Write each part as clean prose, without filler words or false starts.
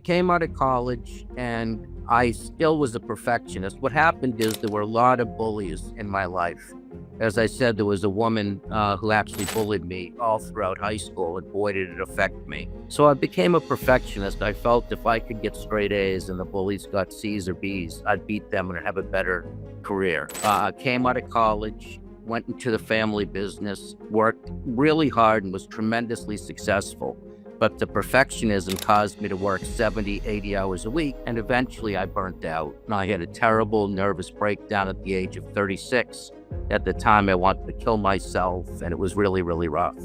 came out of college and I still was a perfectionist. What happened is there were a lot of bullies in my life. As I said, there was a woman who actually bullied me all throughout high school, and boy, did it affect me. So I became a perfectionist. I felt if I could get straight A's and the bullies got C's or B's, I'd beat them and have a better career. Came out of college, went into the family business, worked really hard, and was tremendously successful. But the perfectionism caused me to work 70, 80 hours a week, and eventually I burnt out. And I had a terrible nervous breakdown at the age of 36. At the time, I wanted to kill myself, and it was really, really rough.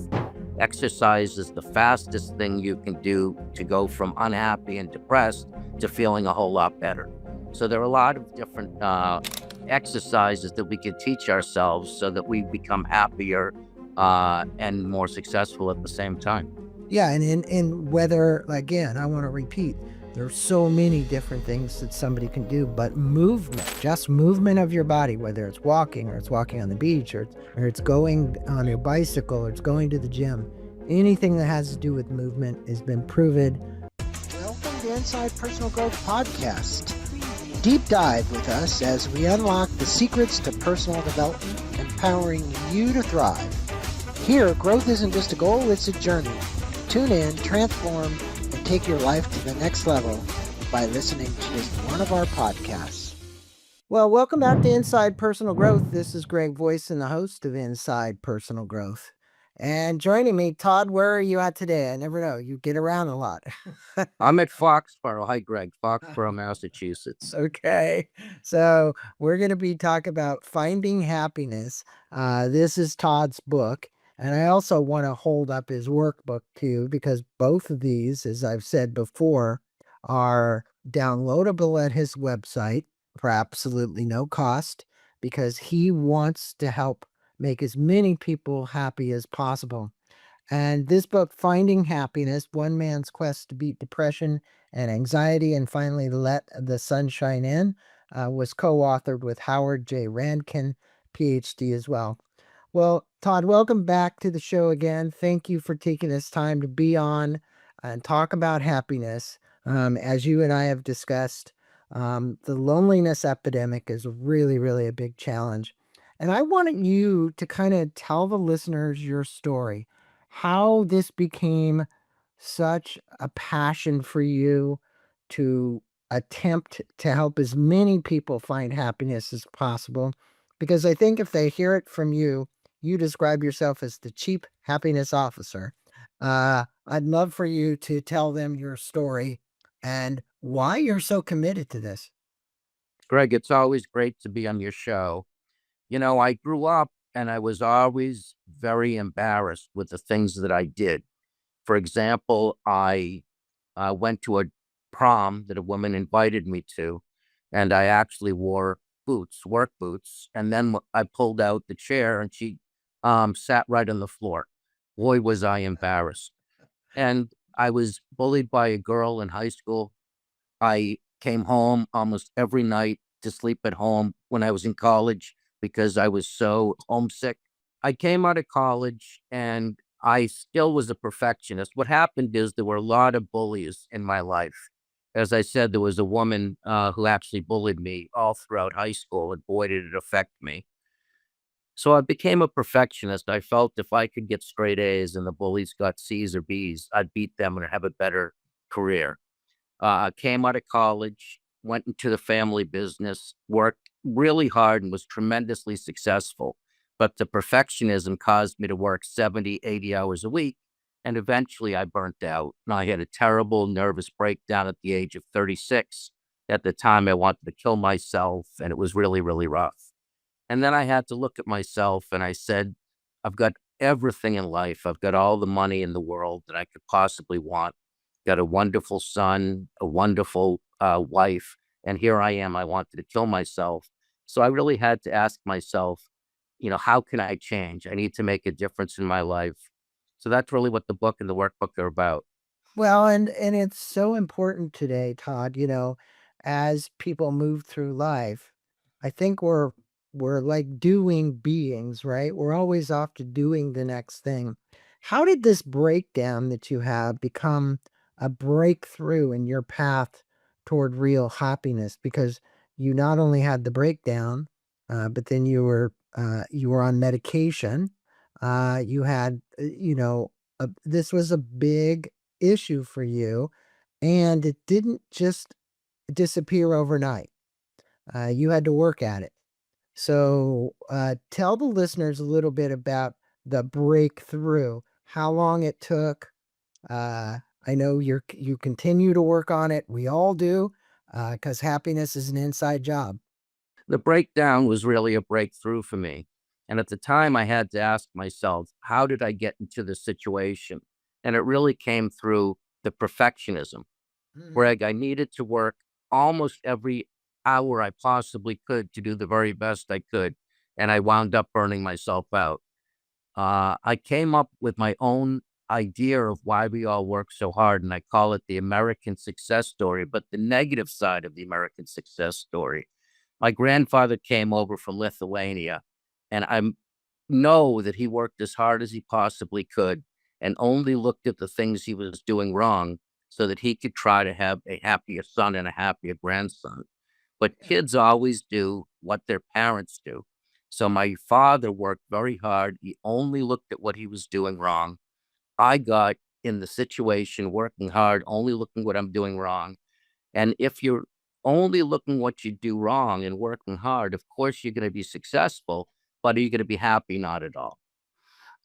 Exercise is the fastest thing you can do to go from unhappy and depressed to feeling a whole lot better. So there are a lot of different exercises that we can teach ourselves so that we become happier and more successful at the same time. Yeah, and whether, again, I want to repeat, there's so many different things that somebody can do, but movement, just movement of your body, whether it's walking or it's walking on the beach or it's going on your bicycle or it's going to the gym, anything that has to do with movement has been proven. Welcome to Inside Personal Growth Podcast. Deep dive with us as we unlock the secrets to personal development, empowering you to thrive. Here, growth isn't just a goal, it's a journey. Tune in, transform, and take your life to the next level by listening to just one of our podcasts. Well, welcome back to Inside Personal Growth. This is Greg Voisen, the host of Inside Personal Growth. And joining me, Todd, where are you at today? I never know. You get around a lot. I'm at Foxborough. Hi, Greg. Foxborough, Massachusetts. Okay. So we're going to be talking about finding happiness. This is Todd's book. And I also want to hold up his workbook too, because both of these, as I've said before, are downloadable at his website for absolutely no cost, because he wants to help make as many people happy as possible. And this book, Finding Happiness, One Man's Quest to Beat Depression and Anxiety and Finally Let the Sunshine In, was co-authored with Howard J. Randkin, PhD as well. Well, Todd, welcome back to the show again. Thank you for taking this time to be on and talk about happiness. As you and I have discussed, the loneliness epidemic is really, really a big challenge. And I wanted you to kind of tell the listeners your story, how this became such a passion for you to attempt to help as many people find happiness as possible. Because I think if they hear it from you, you describe yourself as the chief happiness officer. I'd love for you to tell them your story and why you're so committed to this. Greg, it's always great to be on your show. You know, I grew up and I was always very embarrassed with the things that I did. For example, I went to a prom that a woman invited me to, and I actually wore boots, work boots. And then I pulled out the chair and she sat right on the floor. Boy, was I embarrassed. And I was bullied by a girl in high school. I came home almost every night to sleep at home when I was in college because I was so homesick. I came out of college and I still was a perfectionist. What happened is there were a lot of bullies in my life. As I said, there was a woman who actually bullied me all throughout high school, and boy, did it affect me. So I became a perfectionist. I felt if I could get straight A's and the bullies got C's or B's, I'd beat them and have a better career. Came out of college, went into the family business, worked really hard and was tremendously successful. But the perfectionism caused me to work 70, 80 hours a week. And eventually I burnt out. And I had a terrible nervous breakdown at the age of 36. At the time, I wanted to kill myself, and it was really, really rough. And then I had to look at myself and I said, I've got everything in life. I've got all the money in the world that I could possibly want. Got a wonderful son, a wonderful wife. And here I am. I wanted to kill myself. So I really had to ask myself, how can I change? I need to make a difference in my life. So that's really what the book and the workbook are about. Well, and it's so important today, Todd, as people move through life. I think we're like doing beings, right? We're always off to doing the next thing. How did this breakdown that you have become a breakthrough in your path toward real happiness because you not only had the breakdown, but then you were on medication. You had, this was a big issue for you, and it didn't just disappear overnight. You had to work at it. So, tell the listeners a little bit about the breakthrough, how long it took. Uh, I know you continue to work on it. We all do, because happiness is an inside job. The breakdown was really a breakthrough for me. And at the time, I had to ask myself, how did I get into this situation? And it really came through the perfectionism. Mhm. Greg, I needed to work almost every hour I possibly could to do the very best I could. And I wound up burning myself out. I came up with my own idea of why we all work so hard, and I call it the American success story, but the negative side of the American success story. My grandfather came over from Lithuania, and I know that he worked as hard as he possibly could and only looked at the things he was doing wrong so that he could try to have a happier son and a happier grandson. But Yeah. kids always do what their parents do. So my father worked very hard. He only looked at what he was doing wrong. I got in the situation working hard, only looking what I'm doing wrong. And if you're only looking what you do wrong and working hard, of course you're going to be successful, but are you going to be happy? Not at all.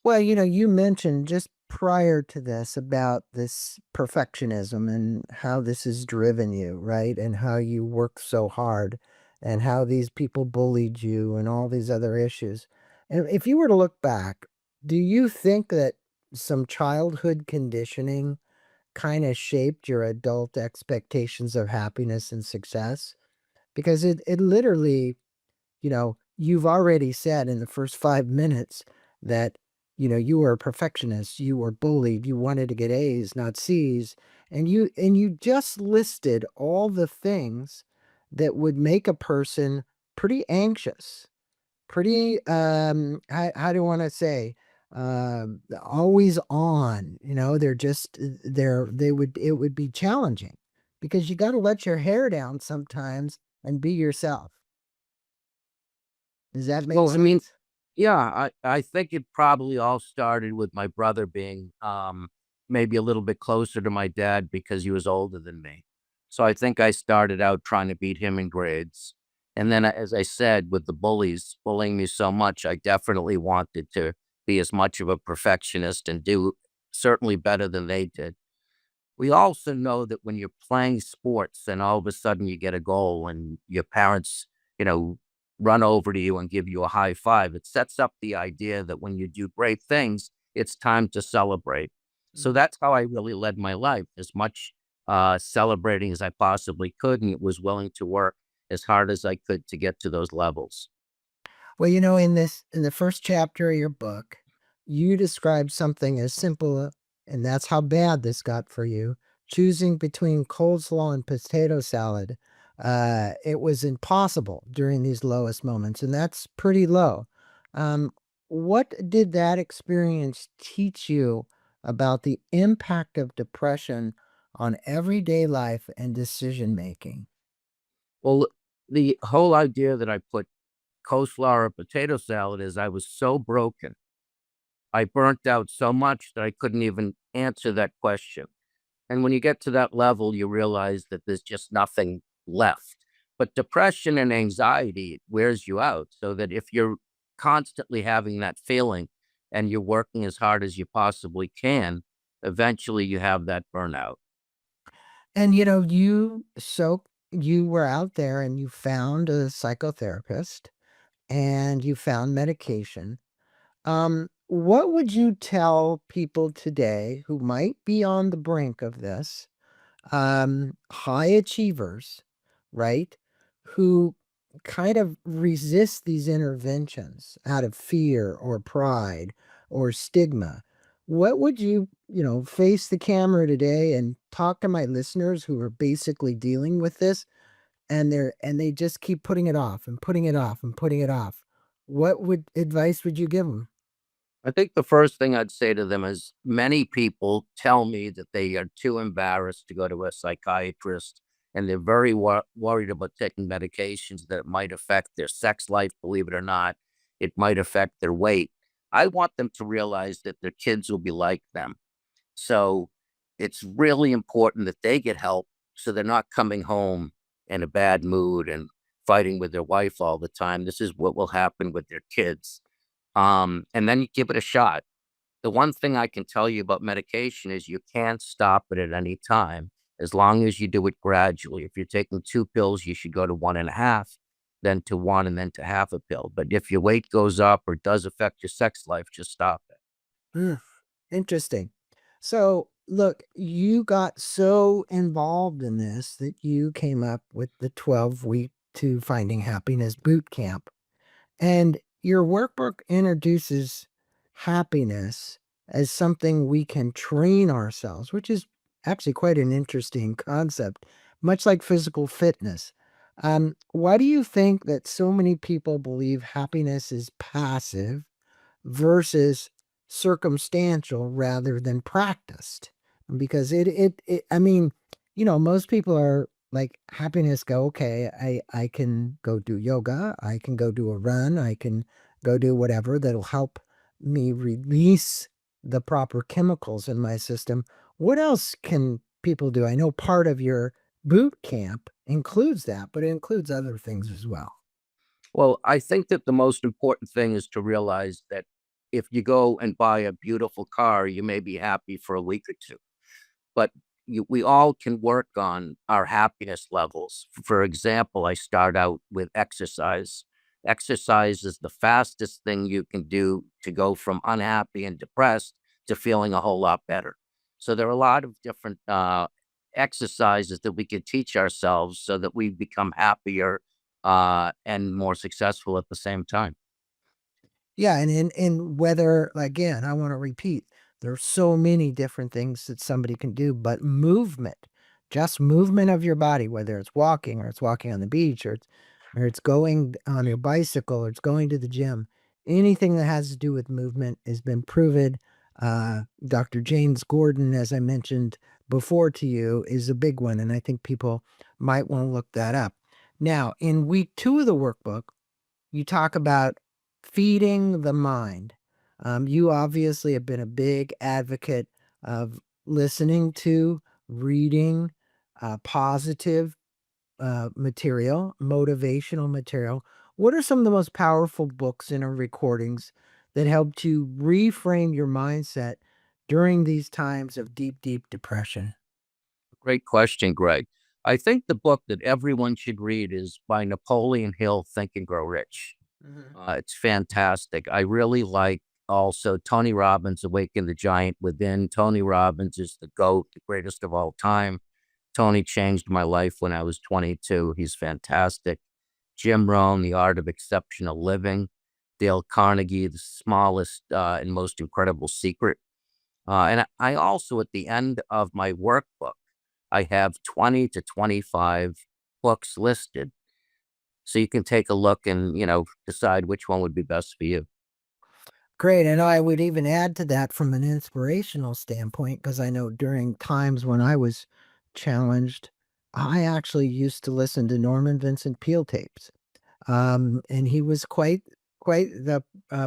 Well, you mentioned just prior to this about this perfectionism and how this has driven you, right? And how you work so hard and how these people bullied you and all these other issues. And if you were to look back, do you think that some childhood conditioning kind of shaped your adult expectations of happiness and success? Because it literally, you've already said in the first 5 minutes that, you were a perfectionist, you were bullied, you wanted to get A's, not C's, and you just listed all the things that would make a person pretty anxious, pretty, how do you wanna say, always on, they're just, it would be challenging because you gotta let your hair down sometimes and be yourself. Does that make Well, I mean, sense? yeah, I think it probably all started with my brother being maybe a little bit closer to my dad because he was older than me. So I think I started out trying to beat him in grades. And then, as I said, with the bullies bullying me so much, I definitely wanted to be as much of a perfectionist and do certainly better than they did. We also know that when you're playing sports and all of a sudden you get a goal and your parents, you know, run over to you and give you a high five, it sets up the idea that when you do great things, it's time to celebrate. So Mhm. that's how I really led my life, as much celebrating as I possibly could, and was willing to work as hard as I could to get to those levels. Well, in the first chapter of your book, you describe something as simple, and that's how bad this got for you. Choosing between coleslaw and potato salad, it was impossible during these lowest moments, and that's pretty low. Um, what did that experience teach you about the impact of depression on everyday life and decision making? Well, the whole idea that I put coleslaw or potato salad is I was so broken. I burnt out so much that I couldn't even answer that question. And when you get to that level, you realize that there's just nothing left. But depression and anxiety it wears you out so that if you're constantly having that feeling and you're working as hard as you possibly can, eventually you have that burnout. And you were out there and you found a psychotherapist and you found medication. What would you tell people today who might be on the brink of this, high achievers, right? Who kind of resist these interventions out of fear or pride or stigma. What would face the camera today and talk to my listeners who are basically dealing with this and they just keep putting it off and putting it off and putting it off. What would advice would you give them? I think the first thing I'd say to them is many people tell me that they are too embarrassed to go to a psychiatrist and they're very worried about taking medications that might affect their sex life, believe it or not. It might affect their weight. I want them to realize that their kids will be like them. So it's really important that they get help so they're not coming home in a bad mood and fighting with their wife all the time. This is what will happen with their kids. And then you give it a shot. The one thing I can tell you about medication is you can't stop it at any time as long as you do it gradually. If you're taking 2 pills, you should go to one and a half, then to one, and then to half a pill. But if your weight goes up or does affect your sex life, just stop it. Mm, interesting. So, look, you got so involved in this that you came up with the 12-week to Finding Happiness boot camp. And your workbook introduces happiness as something we can train ourselves, which is actually quite an interesting concept, much like physical fitness. Why do you think that so many people believe happiness is passive versus circumstantial rather than practiced? Because I mean, most people are like happiness go, okay, I can go do yoga, I can go do a run, I can go do whatever that'll help me release the proper chemicals in my system. What else can people do? I know part of your boot camp includes that, but it includes other things as well. Well, I think that the most important thing is to realize that if you go and buy a beautiful car, you may be happy for a week or two, but we all can work on our happiness levels. For example, I start out with exercise. Exercise is the fastest thing you can do to go from unhappy and depressed to feeling a whole lot better. So there are a lot of different exercises that we can teach ourselves so that we become happier and more successful at the same time. Yeah, and in whether again, I wanna repeat, there's so many different things that somebody can do, but movement, just movement of your body, whether it's walking or it's walking on the beach or it's going on your bicycle or it's going to the gym, anything that has to do with movement has been proven. Dr. James Gordon, as I mentioned before to you, is a big one, and I think people might wanna look that up. Now, in week 2 of the workbook, you talk about feeding the mind. You obviously have been a big advocate of listening to, reading positive material, motivational material. What are some of the most powerful books and or recordings that helped you reframe your mindset during these times of deep, deep depression? Great question, Greg. I think the book that everyone should read is by Napoleon Hill, Think and Grow Rich. Mhm. It's fantastic. I really like also Tony Robbins, Awaken the Giant Within. Tony Robbins is the GOAT, the greatest of all time. Tony changed my life when I was 22. He's fantastic. Jim Rohn, The Art of Exceptional Living. Dale Carnegie, The Smallest and Most Incredible Secret. And I also, at the end of my workbook, I have 20 to 25 books listed. So you can take a look and, decide which one would be best for you. Great, and I would even add to that from an inspirational standpoint, because I know during times when I was challenged, I actually used to listen to Norman Vincent Peale tapes. And he was quite the,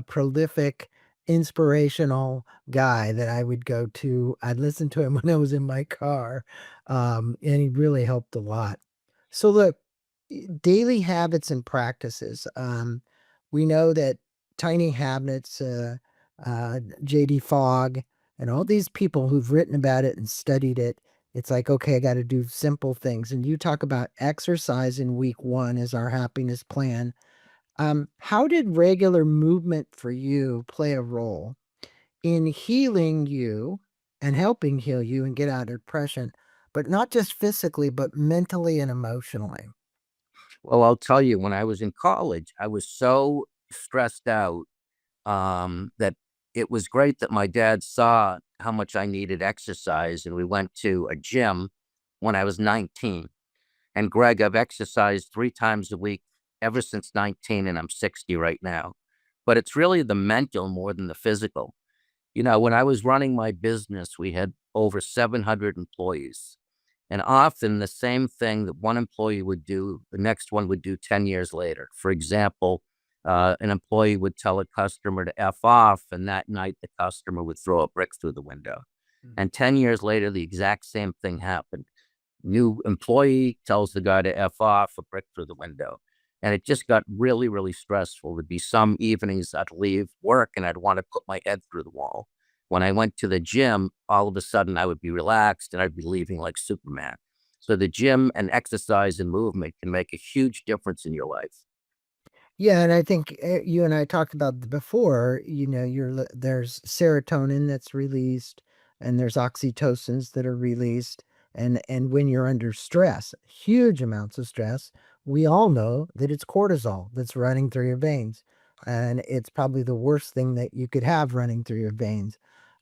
prolific, inspirational guy that I would go to. I'd listen to him when I was in my car, and he really helped a lot. So look, daily habits and practices. We know that Tiny Habits, JD Fogg, and all these people who've written about it and studied it, it's like, okay, I got to do simple things. And you talk about exercise in week 1 as our happiness plan. How did regular movement for you play a role in healing you and helping heal you and get out of depression, but not just physically, but mentally and emotionally? Well, I'll tell you, when I was in college, I was so stressed out that it was great that my dad saw how much I needed exercise. And we went to a gym when I was 19. And Greg, I've exercised 3 times a week ever since 19, and I'm 60 right now. but it's really the mental more than the physical. When I was running my business, we had over 700 employees. And often the same thing that one employee would do, the next one would do 10 years later. For example, an employee would tell a customer to F off, and that night the customer would throw a brick through the window. And 10 years later, the exact same thing happened. New employee tells the guy to F off, a brick through the window. And it just got really, really stressful. There'd be some evenings I'd leave work and I'd want to put my head through the wall. When I went to the gym, all of a sudden I would be relaxed and I'd be leaving like Superman. So the gym and exercise and movement can make a huge difference in your life. Yeah, and I think you and I talked about before, there's serotonin that's released and there's oxytocins that are released and when you're under stress, huge amounts of stress, we all know that it's cortisol that's running through your veins. And it's probably the worst thing that you could have running through your veins.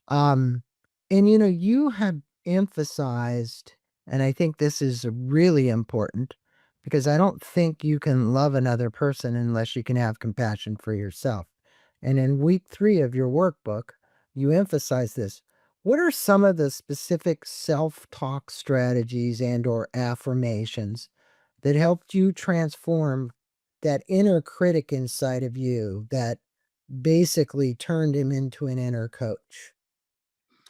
Um, and you have emphasized, and I think this is really important because I don't think you can love another person unless you can have compassion for yourself. And in week 3 of your workbook, you emphasize this. What are some of the specific self-talk strategies and or affirmations that helped you transform that inner critic inside of you that basically turned him into an inner coach?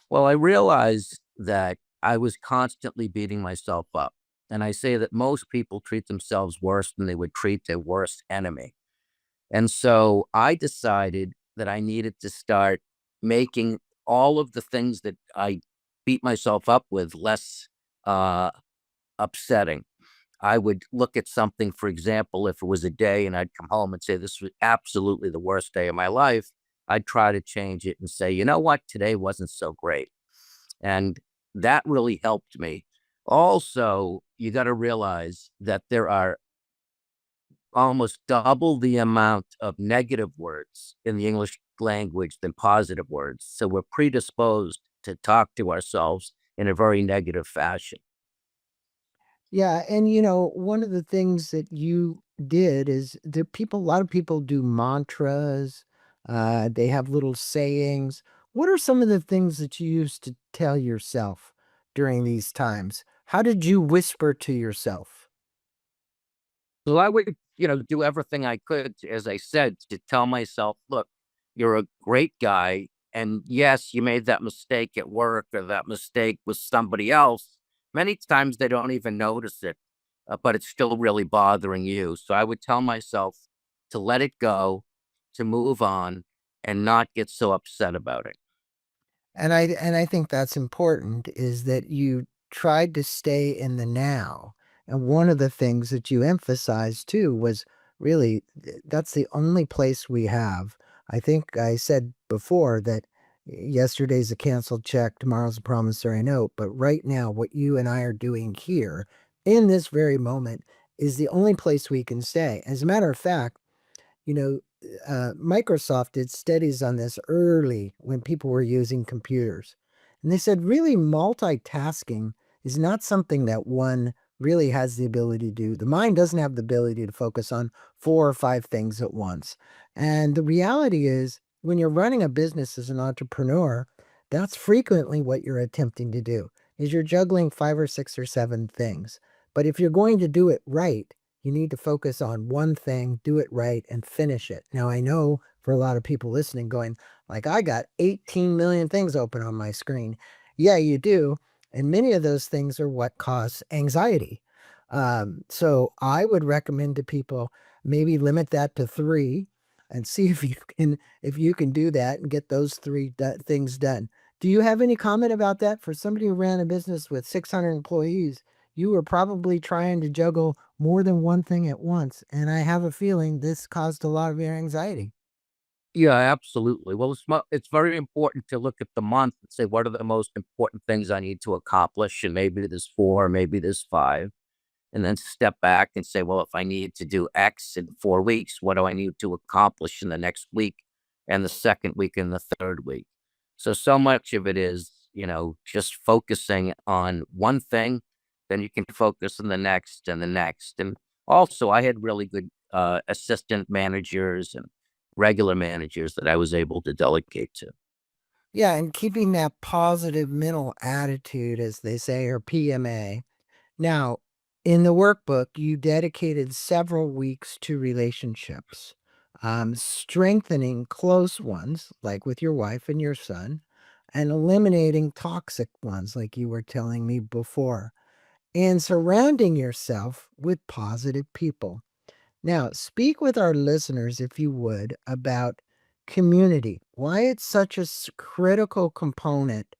Well, I realized that I was constantly beating myself up. And I say that most people treat themselves worse than they would treat their worst enemy. And so I decided that I needed to start making all of the things that I beat myself up with less uh, upsetting. I would look at something, for example, if it was a day and I'd come home and say, this was absolutely the worst day of my life, I'd try to change it and say, you know what, today wasn't so great. And that really helped me. Also, you got to realize that there are almost double the amount of negative words in the English language than positive words. So we're predisposed to talk to ourselves in a very negative fashion. Yeah, and one of the things that you did is that a lot of people do mantras, they have little sayings. What are some of the things that you used to tell yourself during these times? How did you whisper to yourself? So I would, do everything I could, as I said, to tell myself, look, you're a great guy. And yes, you made that mistake at work or that mistake with somebody else. Many times they don't even notice it, but it's still really bothering you. So I would tell myself to let it go, to move on, and not get so upset about it. And I think that's important is that you tried to stay in the now. And one of the things that you emphasized too was really that's the only place we have. I think I said before that yesterday's a canceled check, tomorrow's a promissory note, but right now what you and I are doing here in this very moment is the only place we can stay. As a matter of fact, you know, Microsoft did studies on this early when people were using computers. And they said really multitasking is not something that one really has the ability to do. The mind doesn't have the ability to focus on 4 or 5 things at once. And the reality is, when you're running a business as an entrepreneur, that's frequently what you're attempting to do is you're juggling 5 or 6 or 7 things. But if you're going to do it right, you need to focus on one thing, do it right, and finish it. Now, I know for a lot of people listening, going, like, I got 18 million things open on my screen. Yeah, you do. And many of those things are what cause anxiety. So I would recommend to people maybe limit that to 3 and see if you can do that and get those 3 things done. Do you have any comment about that? For somebody who ran a business with 600 employees, you were probably trying to juggle more than one thing at once, and I have a feeling this caused a lot of your anxiety. Yeah, absolutely. Well, it's very important to look at the month and say, what are the most important things I need to accomplish? And maybe there's four, maybe there's five. And then step back and say, well, if I need to do X in 4 weeks, what do I need to accomplish in the next week and the second week and the third week? So much of it is, just focusing on one thing, then you can focus on the next and the next. And also, I had really good assistant managers and regular managers that I was able to delegate to. Yeah, and keeping that positive mental attitude, as they say, or PMA. Now, in the workbook, you dedicated several weeks to relationships, strengthening close ones, like with your wife and your son, and eliminating toxic ones, like you were telling me before, and surrounding yourself with positive people. Now, speak with our listeners, if you would, about community, why it's such a critical component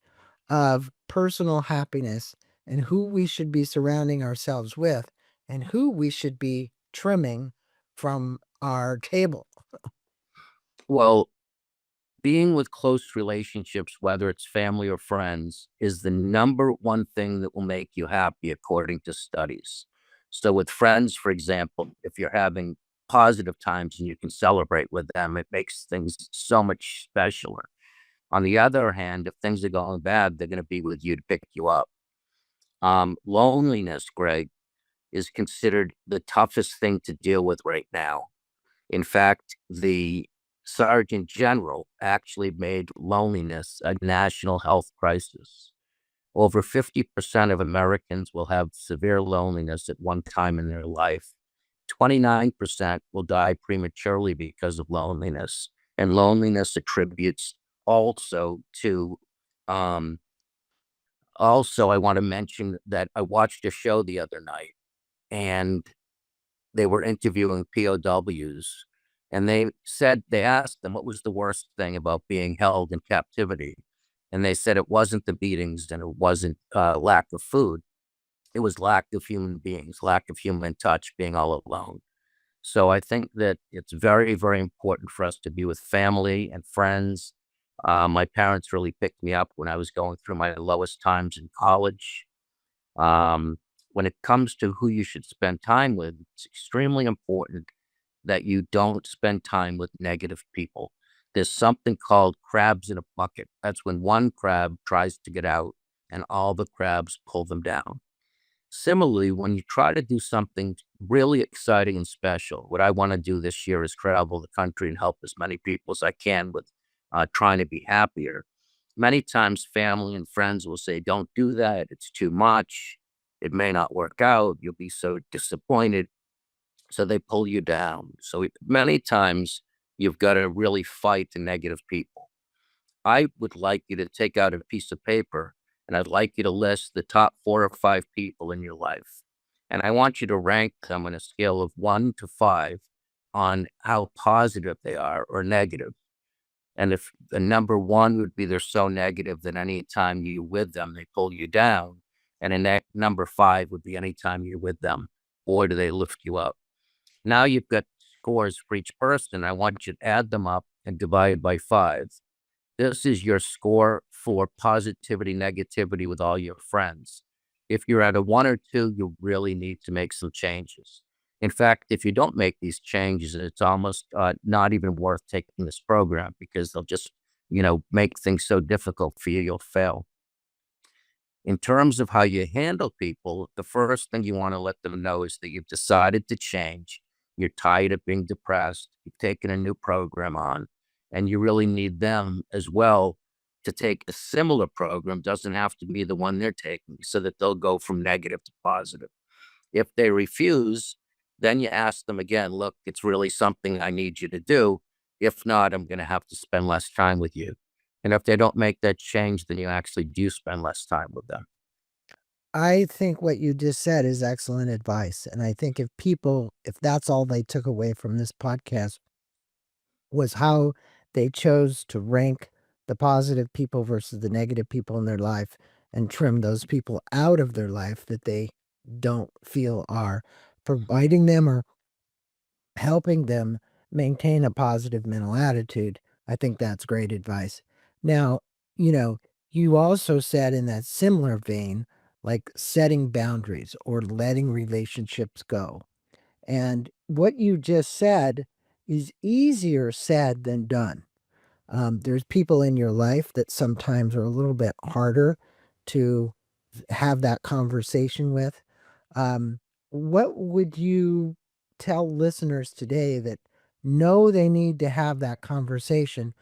of personal happiness, and who we should be surrounding ourselves with, and who we should be trimming from our table. Well, being with close relationships, whether it's family or friends, is the number one thing that will make you happy, according to studies. So, with friends, for example, if you're having positive times and you can celebrate with them, it makes things so much specialer. On the other hand, if things are going bad, they're going to be with you to pick you up. Loneliness, Greg, is considered the toughest thing to deal with right now. In fact, the Surgeon General actually made loneliness a national health crisis. Over 50% of Americans will have severe loneliness at one time in their life. 29% will die prematurely because of loneliness. And loneliness attributes also to, um, I want to mention that I watched a show the other night, and they were interviewing POWs, and they asked them what was the worst thing about being held in captivity. And they said it wasn't the beatings and it wasn't lack of food. It was lack of human beings, lack of human touch, being all alone. So I think that it's very, very important for us to be with family and friends. My parents really picked me up when I was going through my lowest times in college. When it comes to who you should spend time with, it's extremely important that you don't spend time with negative people. There's something called crabs in a bucket. That's when one crab tries to get out and all the crabs pull them down. Similarly, when you try to do something really exciting and special, what I want to do this year is travel the country and help as many people as I can with trying to be happier. Many times, family and friends will say, "Don't do that. It's too much. It may not work out. You'll be so disappointed." So they pull you down. So many times, you've got to really fight the negative people. I would like you to take out a piece of paper, and I'd like you to list the top 4 or 5 people in your life. And I want you to rank them on a scale of 1 to 5 on how positive they are or negative. And if the number one would be they're so negative that anytime you're with them, they pull you down. And number five would be anytime you're with them, boy, do they lift you up. Now you've got scores for each person. I want you to add them up and divide by 5. This is your score for positivity, negativity with all your friends. If you're at a 1 or 2, you really need to make some changes. In fact, if you don't make these changes, it's almost not even worth taking this program because they'll just, make things so difficult for you, you'll fail. In terms of how you handle people, the first thing you want to let them know is that you've decided to change. You're tired of being depressed. You've taken a new program on, and you really need them as well to take a similar program. Doesn't have to be the one they're taking, so that they'll go from negative to positive. If they refuse, then you ask them again, look, it's really something I need you to do. If not, I'm going to have to spend less time with you. And if they don't make that change, then you actually do spend less time with them. I think what you just said is excellent advice. And I think if that's all they took away from this podcast, was how they chose to rank the positive people versus the negative people in their life, and trim those people out of their life that they don't feel are providing them or helping them maintain a positive mental attitude. I think that's great advice. Now, you know, you also said in that similar vein, like setting boundaries or letting relationships go. And what you just said is easier said than done. There's people in your life that sometimes are a little bit harder to have that conversation with. Um, what would you tell listeners today that know they need to have that conversation,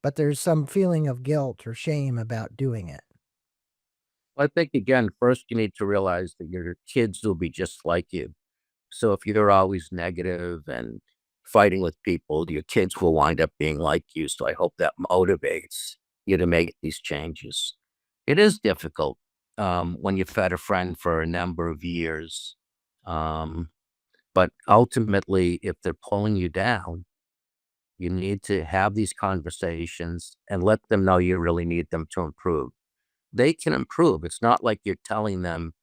but there's some feeling of guilt or shame about doing it. I think, again, first you need to realize that your kids will be just like you. So if you're always negative and fighting with people, your kids will wind up being like you. So I hope that motivates you to make these changes. It is difficult when you've had a friend for a number of years. Um, but ultimately, if they're pulling you down, you need to have these conversations and let them know you really need them to improve. They can improve. It's not like you're telling them,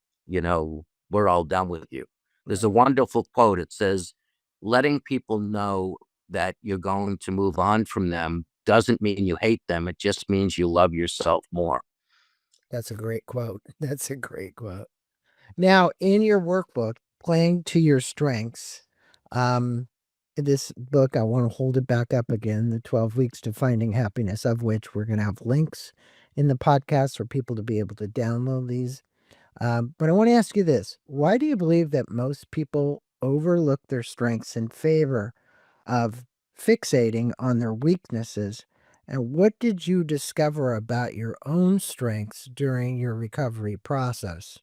we're all done with you. There's a Right. wonderful quote. It says, letting people know that you're going to move on from them doesn't mean you hate them. It just means you love yourself more. That's a great quote. That's a great quote. Now, in your workbook, Playing to Your Strengths, um, this book, I want to hold it back up again, The 12 Weeks to Finding Happiness, of which we're going to have links in the podcast for people to be able to download these. But I want to ask you this. Why do you believe that most people overlook their strengths in favor of fixating on their weaknesses? And what did you discover about your own strengths during your recovery process?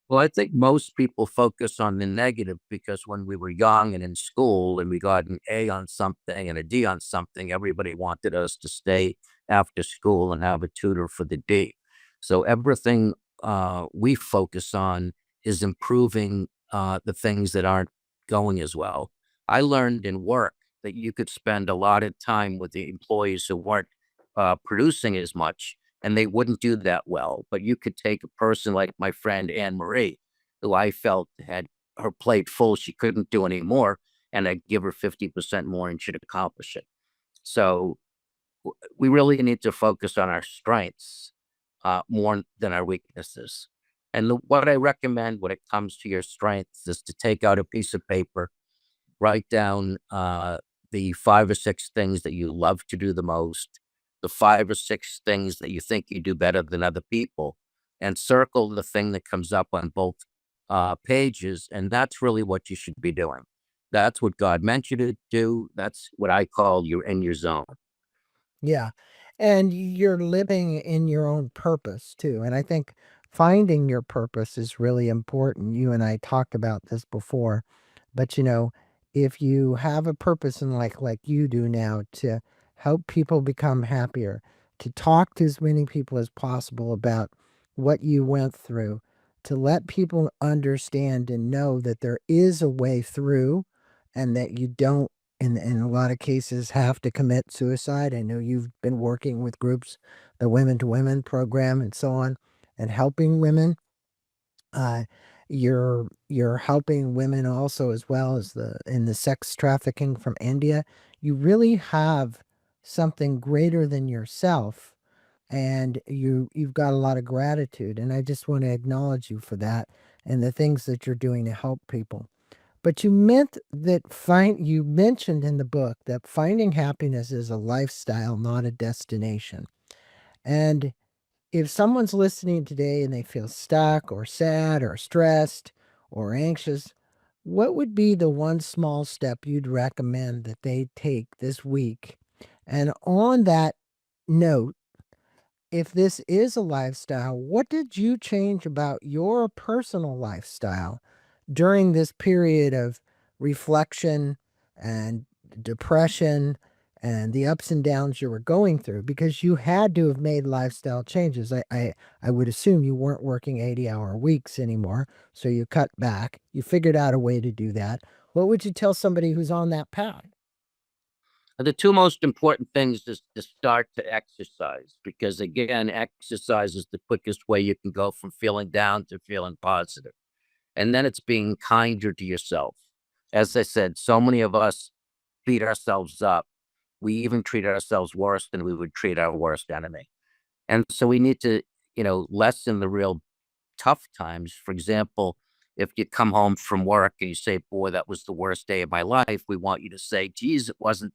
Well, I think most people focus on the negative because when we were young and in school and we got an A on something and a D on something, everybody wanted us to stay after school and have a tutor for the D. So everything we focus on is improving the things that aren't going as well. I learned in work that you could spend a lot of time with the employees who weren't producing as much and they wouldn't do that well. But you could take a person like my friend Anne Marie, who I felt had her plate full, she couldn't do any more, and I'd give her 50% more and she'd accomplish it. So we really need to focus on our strengths more than our weaknesses. And what I recommend when it comes to your strengths is to take out a piece of paper, write down the 5 or 6 things that you love to do the most, the 5 or 6 things that you think you do better than other people, and circle the thing that comes up on both pages. And that's really what you should be doing. That's what God meant you to do. That's what I call you're in your zone. Yeah. And you're living in your own purpose too. And I think finding your purpose is really important. You and I talked about this before. But if you have a purpose in like you do now to help people become happier, to talk to as many people as possible about what you went through, to let people understand and know that there is a way through and that you don't in a lot of cases have to commit suicide. I know you've been working with groups, the Women to Women program and so on, and helping women. Uh, you're helping women also as well as the in the sex trafficking from India. You really have something greater than yourself, and you've got a lot of gratitude. And I just want to acknowledge you for that and the things that you're doing to help people. But you mentioned in the book that finding happiness is a lifestyle, not a destination. And if someone's listening today and they feel stuck or sad or stressed or anxious, what would be the one small step you'd recommend that they take this week? And on that note, if this is a lifestyle, what did you change about your personal lifestyle during this period of reflection and depression and the ups and downs you were going through? Because you had to have made lifestyle changes. I would assume you weren't working 80-hour weeks anymore, so you cut back. You figured out a way to do that. What would you tell somebody who's on that path? The two most important things is to start to exercise because, again, exercise is the quickest way you can go from feeling down to feeling positive. And then it's being kinder to yourself. As I said, so many of us beat ourselves up. We even treat ourselves worse than we would treat our worst enemy. And so we need to, lessen the real tough times. For example, if you come home from work and you say, boy, that was the worst day of my life, we want you to say, geez, it wasn't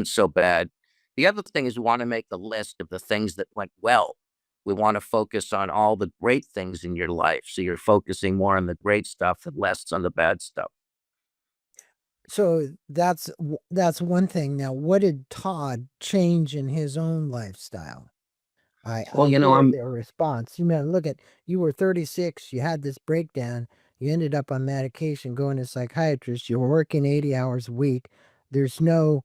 so bad. The other thing is we want to make a list of the things that went well. We want to focus on all the great things in your life. So you're focusing more on the great stuff and less on the bad stuff. So that's one thing. Now, what did Todd change in his own lifestyle? I Well, hear their response. You man, look at you were 36, you had this breakdown, you ended up on medication, going to a psychiatrist, you were working 80 hours a week. There's no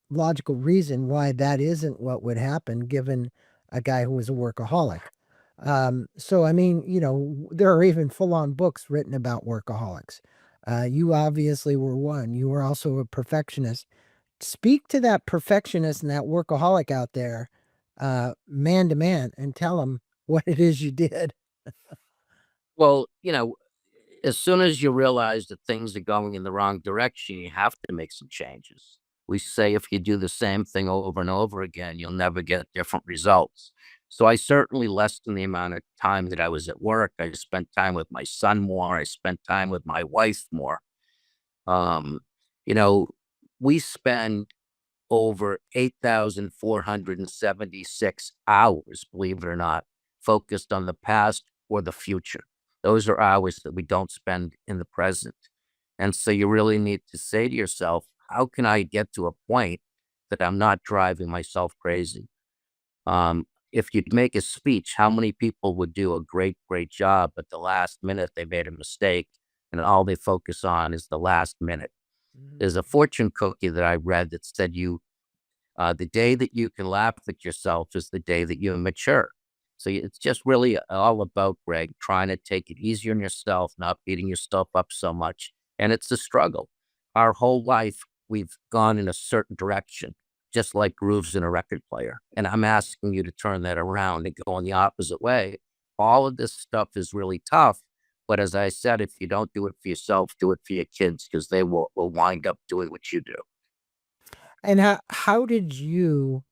logical reason why that isn't what would happen given a guy who was a workaholic. So I mean, there are even full-on books written about workaholics. You obviously were one. You were also a perfectionist. Speak to that perfectionist and that workaholic out there, man to man, and tell them what it is you did. well, as soon as you realize that things are going in the wrong direction, you have to make some changes. We say if you do the same thing over and over again, you'll never get different results. So I certainly lessened the amount of time that I was at work. I spent time with my son more. I spent time with my wife more. Um, you know, we spend over 8,476 hours, believe it or not, focused on the past or the future. Those are hours that we don't spend in the present. And so you really need to say to yourself, how can I get to a point that I'm not driving myself crazy? If you'd make a speech, how many people would do a great, great job, but the last minute they made a mistake and all they focus on is the last minute? There's a fortune cookie that I read that said the day that you can laugh at yourself is the day that you mature. So it's just really all about, Greg, trying to take it easier on yourself, not beating yourself up so much. And it's a struggle. Our whole life, we've gone in a certain direction, just like grooves in a record player. And I'm asking you to turn that around and go in the opposite way. All of this stuff is really tough. But as I said, if you don't do it for yourself, do it for your kids because they will wind up doing what you do. And how did you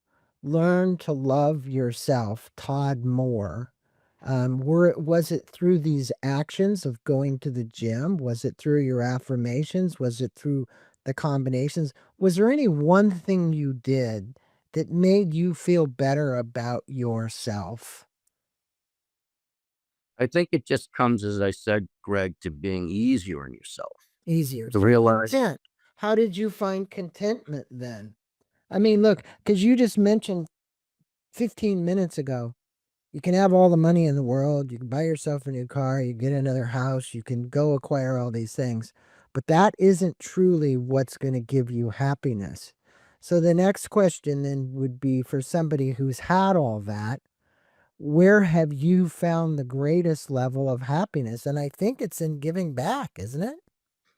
learn to love yourself, Todd, more? Was it through these actions of going to the gym? Was it through your affirmations? Was it through the combinations? Was there any one thing you did that made you feel better about yourself? I think it just comes, as I said, Greg, to being easier on yourself, Easier. to So realize, content. How did you find contentment then? I mean, look, because you just mentioned 15 minutes ago, you can have all the money in the world, you can buy yourself a new car, you get another house, you can go acquire all these things, but that isn't truly what's going to give you happiness. So the next question then would be for somebody who's had all that, where have you found the greatest level of happiness? And I think it's in giving back, isn't it?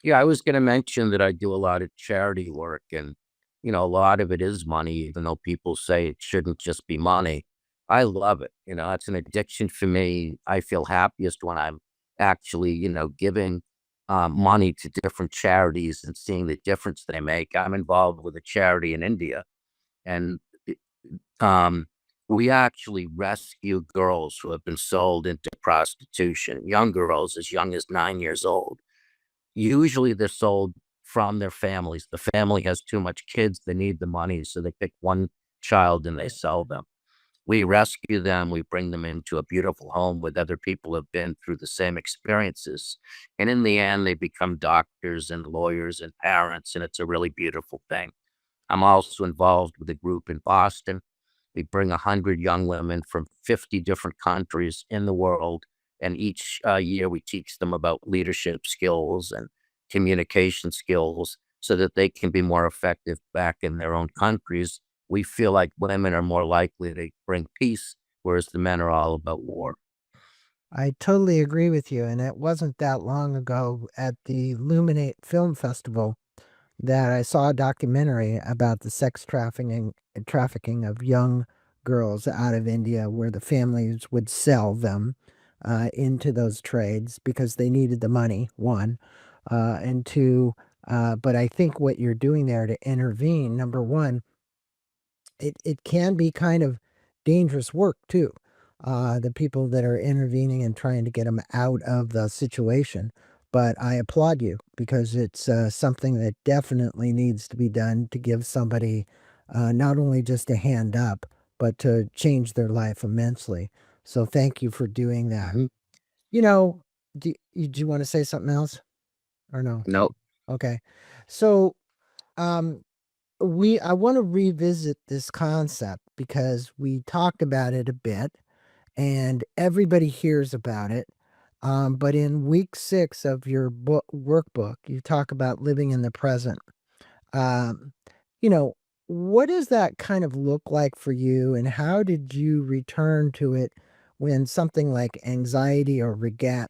yeah, I was going to mention that I do a lot of charity work and, a lot of it is money, even though people say it shouldn't just be money. I love it. It's an addiction for me. I feel happiest when I'm actually, giving money to different charities and seeing the difference they make. I'm involved with a charity in India and Um, we actually rescue girls who have been sold into prostitution, young girls as young as 9 years old. Usually they're sold from their families. The family has too much kids, they need the money, so they pick one child and they sell them. We rescue them, we bring them into a beautiful home with other people who have been through the same experiences. And in the end, they become doctors and lawyers and parents, and it's a really beautiful thing. I'm also involved with a group in Boston. We bring 100 young women from 50 different countries in the world. And each year we teach them about leadership skills and communication skills so that they can be more effective back in their own countries. We feel like women are more likely to bring peace, whereas the men are all about war. I totally agree with you. And it wasn't that long ago at the Illuminate Film Festival that I saw a documentary about the sex trafficking of young girls out of India, where the families would sell them into those trades because they needed the money. One, and two. But I think what you're doing there to intervene, number one, it can be kind of dangerous work too. The people that are intervening and trying to get them out of the situation. But I applaud you because it's something that definitely needs to be done to give somebody not only just a hand up, but to change their life immensely. So thank you for doing that. Mhm. You know, do you want to say something else or no? No, Okay. So, um, I want to revisit this concept because we talked about it a bit and everybody hears about it. But in week 6 of your workbook, you talk about living in the present. Um, you know, what does that kind of look like for you, and how did you return to it when something like anxiety or regret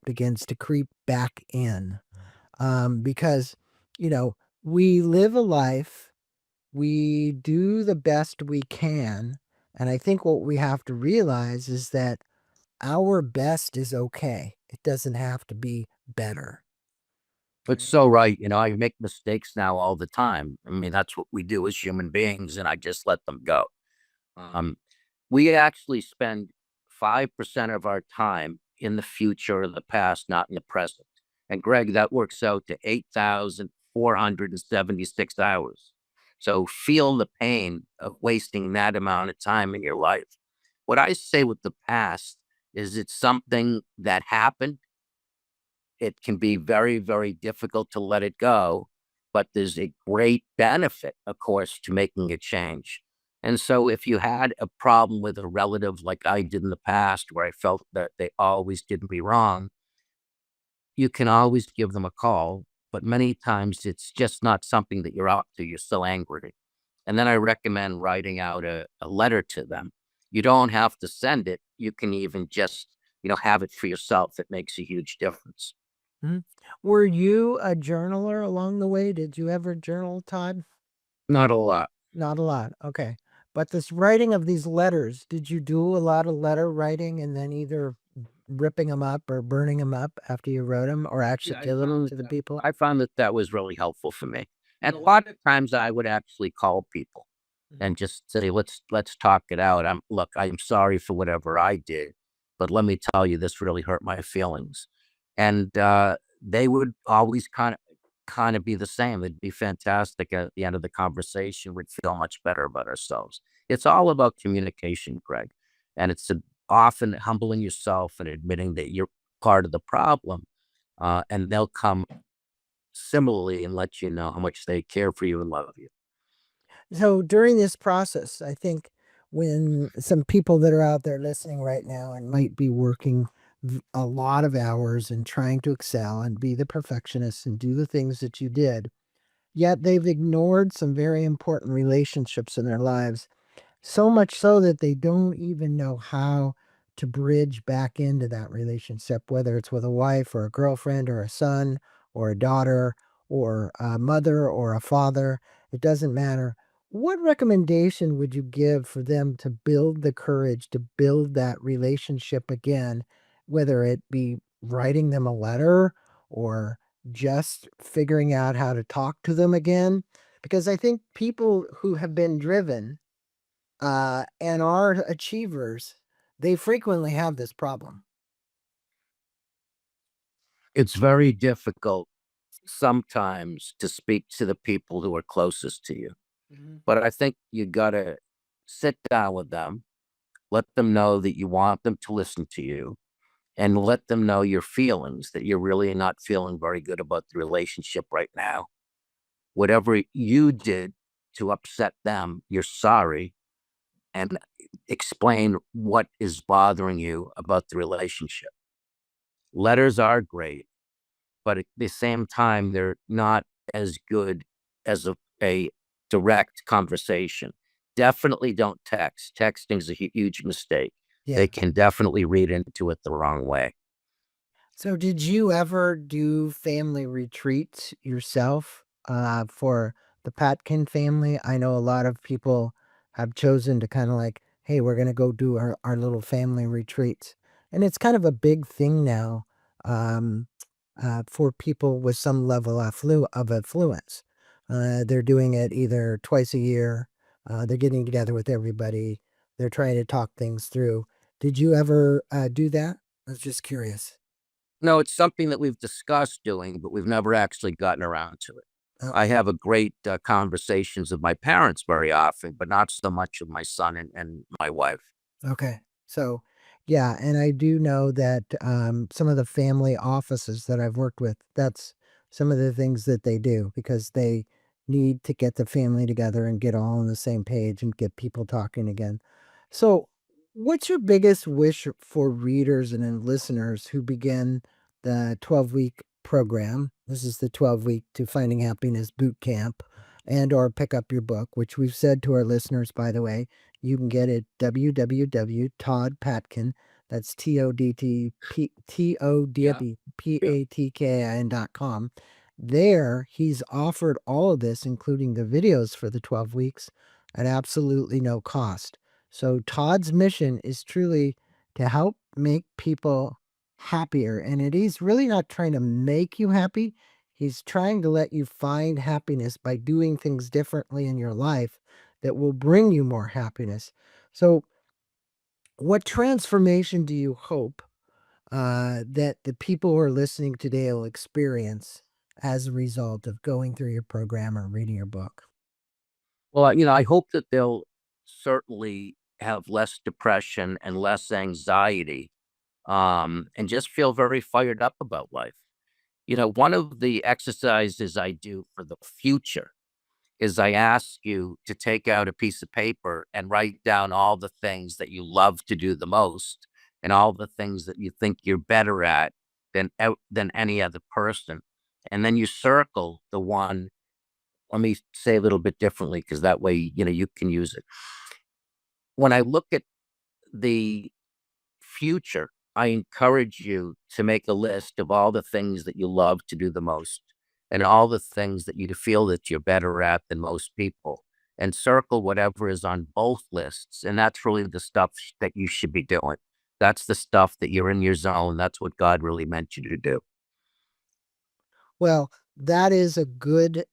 begins to creep back in? Because, you know, we live a life, we do the best we can. And I think what we have to realize is that our best is okay. It doesn't have to be better. It's so right. I make mistakes now all the time. I mean, that's what we do as human beings, and I just let them go. Um, we actually spend 5% of our time in the future or the past, not in the present. And Greg, that works out to 8,476 hours. So feel the pain of wasting that amount of time in your life. What I say with the past is it's something that happened. It can be very, very difficult to let it go, but there's a great benefit, of course, to making a change. And so if you had a problem with a relative like I did in the past, where I felt that they always did me wrong, you can always give them a call. But many times it's just not something that you're up to. You're so angry. And then I recommend writing out a letter to them. You don't have to send it. You can even just, have it for yourself. It makes a huge difference. Mhm. Were you a journaler along the way? Did you ever journal, Todd? Not a lot. Not a lot. Okay. But this writing of these letters, did you do a lot of letter writing and then either ripping them up or burning them up after you wrote them, or actually Yeah, I giving them found to the that people? I found that that was really helpful for me. And a lot of times I would actually call people Mhm. and just say, let's talk it out. I'm sorry for whatever I did, but let me tell you, this really hurt my feelings. And they would always kind of be the same. It'd be fantastic at the end of the conversation. We'd feel much better about ourselves. It's all about communication, Greg. And it's often humbling yourself and admitting that you're part of the problem. And they'll come similarly and let you know how much they care for you and love you. So during this process, I think when some people that are out there listening right now and might be working a lot of hours and trying to excel and be the perfectionist and do the things that you did, yet they've ignored some very important relationships in their lives. So much so that they don't even know how to bridge back into that relationship, whether it's with a wife or a girlfriend or a son or a daughter or a mother or a father. It doesn't matter. What recommendation would you give for them to build the courage to build that relationship again, whether it be writing them a letter or just figuring out how to talk to them again? Because I think people who have been driven and are achievers, they frequently have this problem. It's very difficult sometimes to speak to the people who are closest to you. Mhm. But I think you got to sit down with them, let them know that you want them to listen to you, and let them know your feelings, that you're really not feeling very good about the relationship right now. Whatever you did to upset them, you're sorry, and explain what is bothering you about the relationship. Letters are great, but at the same time, they're not as good as a direct conversation. Definitely don't text. Texting is a huge mistake. Yeah. They can definitely read into it the wrong way. So did you ever do family retreats yourself for the Patkin family? I know a lot of people have chosen to kind of like, hey, we're going to go do our little family retreats. And it's kind of a big thing now um, for people with some level of affluence. They're doing it either twice a year, they're getting together with everybody, they're trying to talk things through. Did you ever do that? I was just curious. No, it's something that we've discussed doing, but we've never actually gotten around to it. I have a great conversations with my parents very often, but not so much with my son and my wife. Okay. So, yeah, and I do know that some of the family offices that I've worked with, that's some of the things that they do because they need to get the family together and get all on the same page and get people talking again. So, what's your biggest wish for readers and then listeners who begin the 12-week program? This is the 12-week to Finding Happiness boot camp and or pick up your book, which we've said to our listeners, by the way, you can get it www.toddpatkin, that's Yeah. TODPATKIN.com. There, he's offered all of this, including the videos for the 12 weeks, at absolutely no cost. So, Todd's mission is truly to help make people happier. And he's really not trying to make you happy, he's trying to let you find happiness by doing things differently in your life that will bring you more happiness. So, what transformation do you hope that the people who are listening today will experience as a result of going through your program or reading your book? Well, I hope that they'll certainly have less depression and less anxiety, and just feel very fired up about life. One of the exercises I do for the future is I ask you to take out a piece of paper and write down all the things that you love to do the most and all the things that you think you're better at than any other person. And then you circle the one. Let me say a little bit differently because that way, you can use it. When I look at the future, I encourage you to make a list of all the things that you love to do the most and all the things that you feel that you're better at than most people and circle whatever is on both lists. And that's really the stuff that you should be doing. That's the stuff that you're in your zone. That's what God really meant you to do. Well, that is a good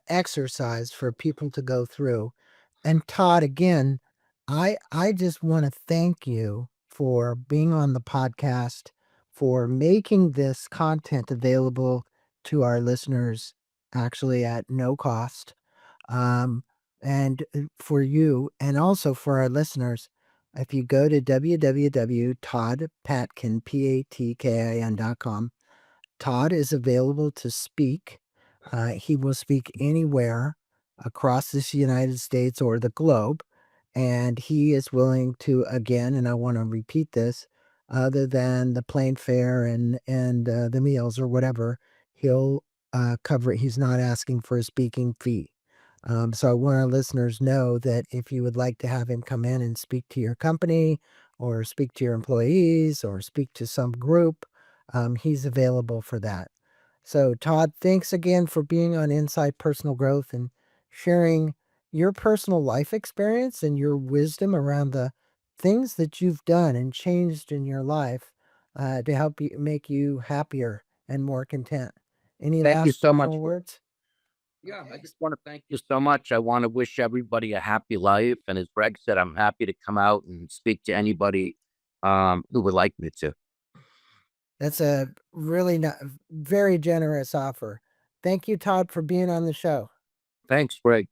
exercise for people to go through. And Todd, again, I just want to thank you for being on the podcast, for making this content available to our listeners, actually at no cost. Um, and for you, and also for our listeners, if you go to www.toddpatkin.com, Todd is available to speak. He will speak anywhere across this United States or the globe. And he is willing to, again, and I want to repeat this, other than the plane fare and the meals or whatever, he'll cover it. He's not asking for a speaking fee. So I want our listeners know that if you would like to have him come in and speak to your company or speak to your employees or speak to some group, he's available for that. So, Todd, thanks again for being on Inside Personal Growth and sharing your personal life experience and your wisdom around the things that you've done and changed in your life to help you make you happier and more content. Any Thank you last so much final for words? Yeah, I just want to thank you so much. I want to wish everybody a happy life. And as Greg said, I'm happy to come out and speak to anybody who would like me to. That's a really not, very generous offer. Thank you, Todd, for being on the show. Thanks, Greg.